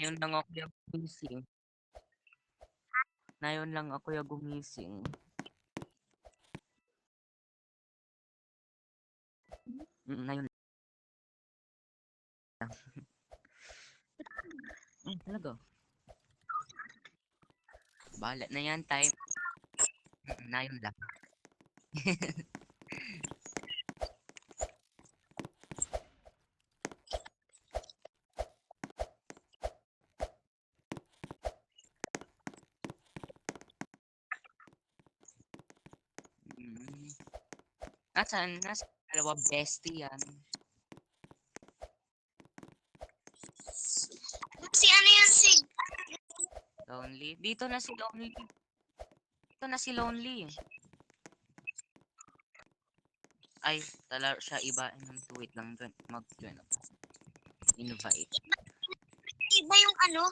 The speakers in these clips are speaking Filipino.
Ngayon lang ako yung gumising. Ngayon lang ako yung gumising. Ngayon lang. Talaga. Bahala na yan, time. Ngayon lang. Nasaan? Nasa dalawa bestie yan. Si ano yan si... Lonely. Dito na si Lonely. Dito na si Lonely. Ay, tala siya iba. Wait lang doon. Mag-join ako. Invite. Iba yung ano?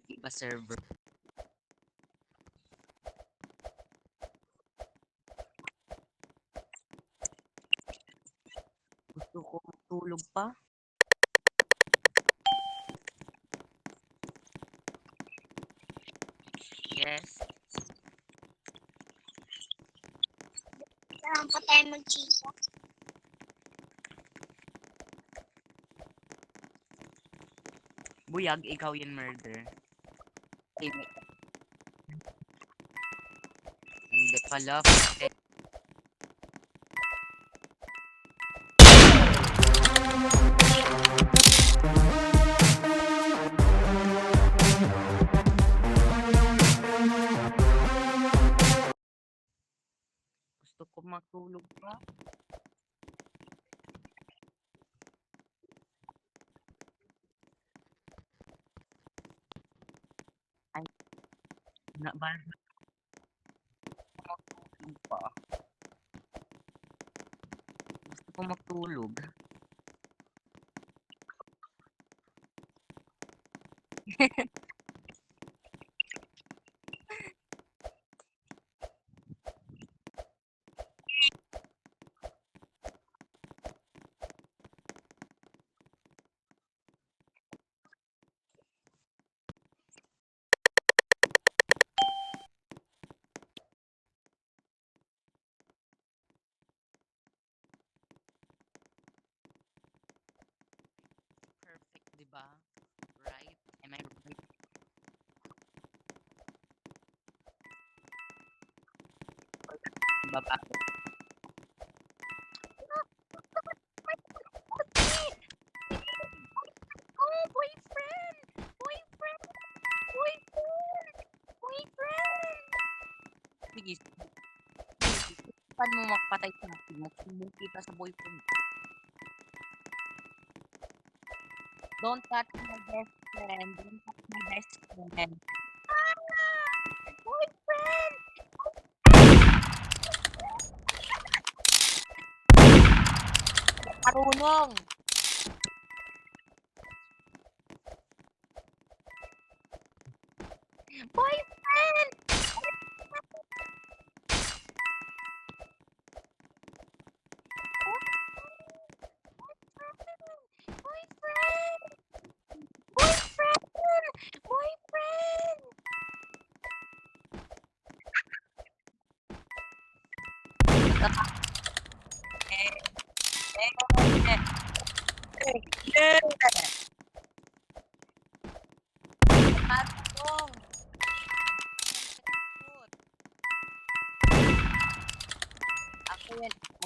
Iba server. Gusto ko matulog pa. Yes. Saan pa tayo mag-chika? Buyag, ikaw yung murder. Hindi pala. Gusto ko matulog pa. Ay, na ba? Matulog pa. Gusto ko matulog. Perfect, di ba? Right? Am I right? Baba. Oh, boyfriend! Boyfriend! Boyfriend! Boyfriend! Sige. Paano mo makapatay sa akin? Magsumbong kita sa boyfriend. Don't touch my best friend. Don't touch my best friend. Boyfriend! Marunong! Boyfriend!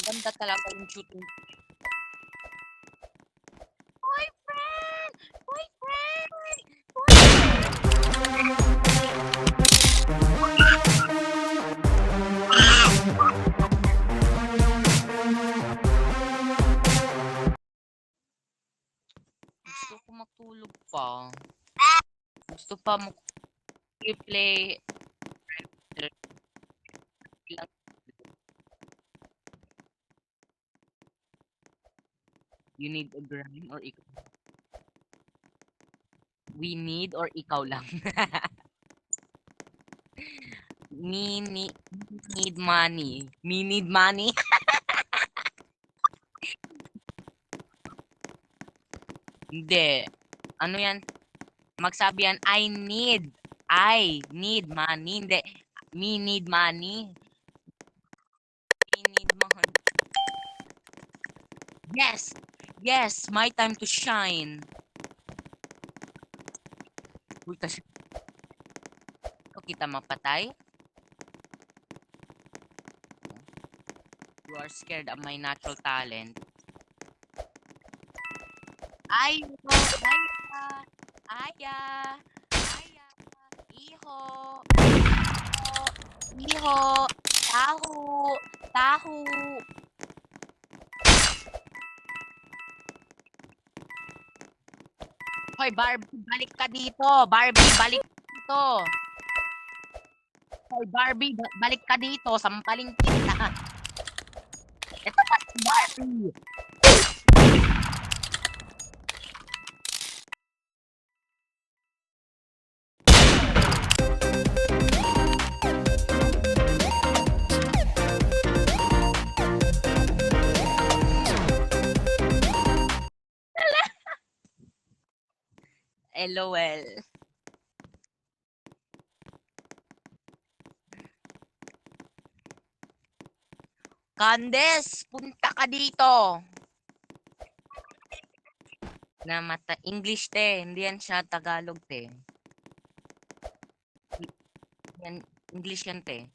Maganda talaga yung shooting. Boyfriend! Boyfriend! Gusto ko matulog pa. Gusto pa mo i-play. You need a grind or ikaw? We need or ikaw lang? Me need money. Me need money. Hindi. Ano yan? Magsabi yan, I need money. Hindi. Me need money. Me need money. Yes! Yes! My time to shine. Uy, kasi... O, kita mapatay? You are scared of my natural talent. Ay, no, aya, aya, aya, iho, iho, tahu, tahu. Hoy, Barbie, balik ka dito. Barbie, balik ka dito. Hoy, Barbie, balik ka dito. Sampaling kita. Ito pa si Barbie. LOL. Candes, punta ka dito. Na mata English te, hindi yan siya Tagalog te. Yan, English yan te.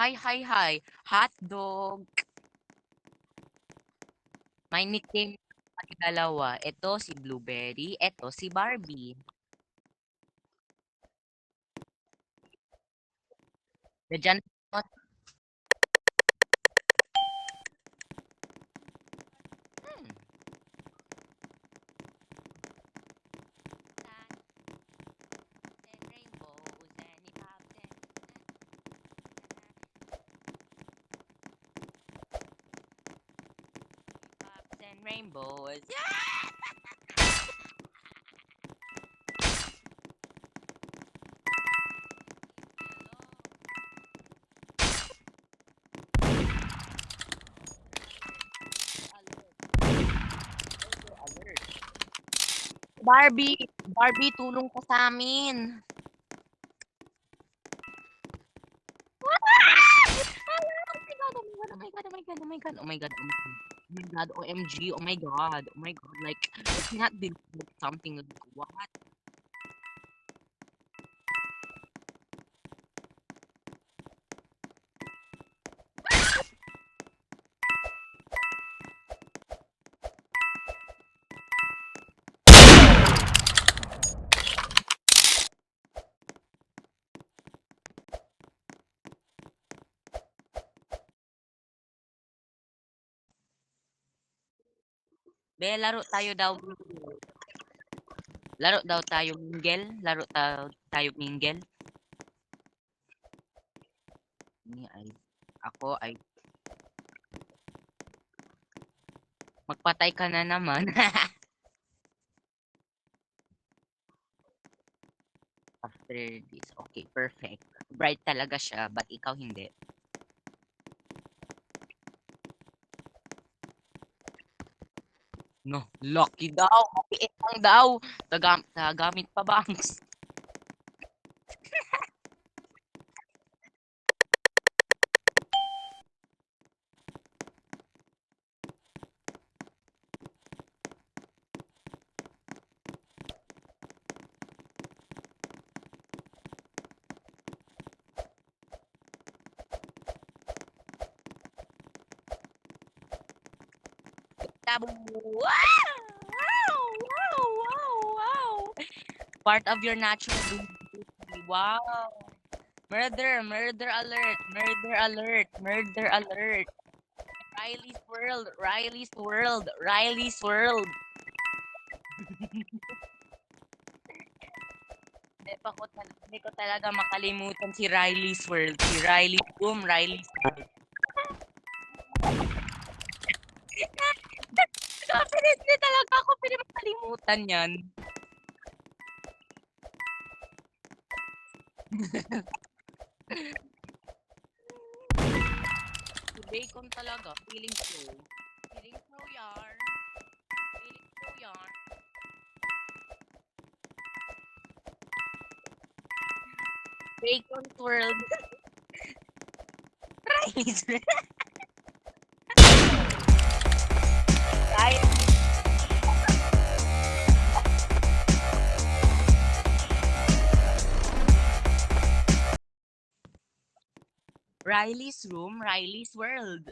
Hi, hi, hi. Hot dog. May nickname kami dalawa. Ito si Blueberry, ito si Barbie. Diyan hmm. Rainbows and it pops and rainbows. Yeah! Barbie, Barbie, tulong ka sa amin. Oh my god, oh my god, oh my god, oh my god, oh my god, oh my god, OMG, oh my god, like, I cannot believe something like, what? Be, laro tayo daw. Laro daw tayo mingle. Laro tayo mingle. Ni ay, ako ay, magpatay ka na naman. After this, okay, perfect. Bright talaga siya, but ikaw hindi. No, lucky daw. Matiit lang daw. Tagamit pa ba? Tabu. Wow! Wow! Wow! Wow! Wow! Part of your natural beauty. Wow! Murder! Murder alert! Murder alert! Murder alert! Riley's World! Riley's World! Riley's World! Hindi ko talaga makalimutan si Riley's World. Si Riley Boom, Riley's World. Hindi talaga ako pwede makalimutan yan. Si Bacon talaga. Feeling pro. Feeling pro yarn. Bacon's World. Riley's World. Riley- Riley's Room, Riley's World.